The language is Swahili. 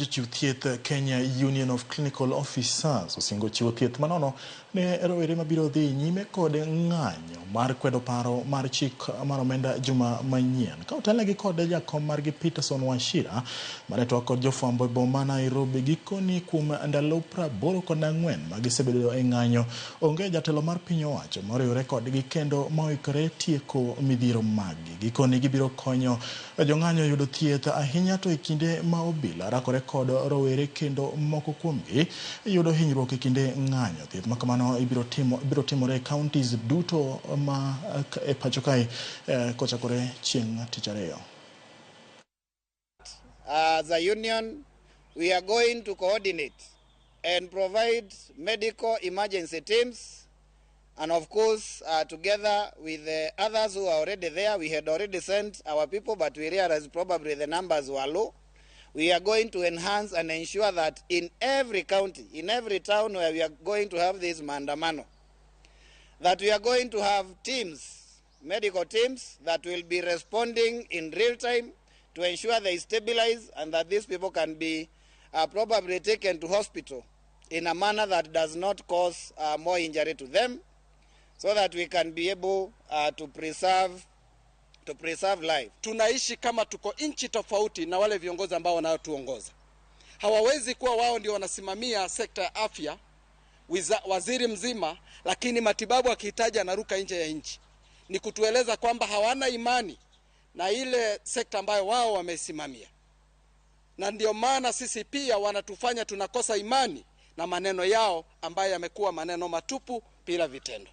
Chiwo thieth Kenya Union of Clinical Officers osingo chiwo thieth manono ne rowere mabiro dhi nyime kod ng'anyo mar kwedo paro mar chik mar omenda juma manyien. Ka otelnegi kod jakom margi Peterson Wachira mane twak kod jofwambo e boma Nairobi gikoni kuom ndalo 84 ma gisebedo e ng'anyo, onge jatelo mar piny owacho moriwore kodgi kendo moikore tieko midhiro maggi. Gikoni gibiro konyo jong'anyo yudo thieth ahinya to e kinde ma obila rakore kod rowere kendo moko kuomgi yudo hinyruok e kinde ng'anyo. Thieth ma kamano ibiro timore e counties duto ma e pacho kae kochakore chieng' tich ariyo. As a union, we are going to coordinate and provide medical emergency teams, and of course, together with the others who are already there. We had already sent our people, but we realized probably the numbers were low. We are going to enhance and ensure that in every county, in every town where we are going to have this maandamano, that we are going to have teams, medical teams, that will be responding in real time to ensure they stabilize and that these people can be probably taken to hospital in a manner that does not cause more injury to them, so that we can be able to preserve life. Tunaishi kama tuko nchi tofauti na wale viongozi ambao wanaotuongoza. Hawawezi kuwa wao ndio wanasimamia sekta ya afya, waziri mzima, lakini matibabu akihitaji anaruka nje ya nchi. Ni kutueleza kwamba hawana imani na ile sekta ambayo wao wamesimamia. Na ndio maana sisi pia wanatufanya tunakosa imani na maneno yao ambayo yamekuwa maneno matupu bila vitendo.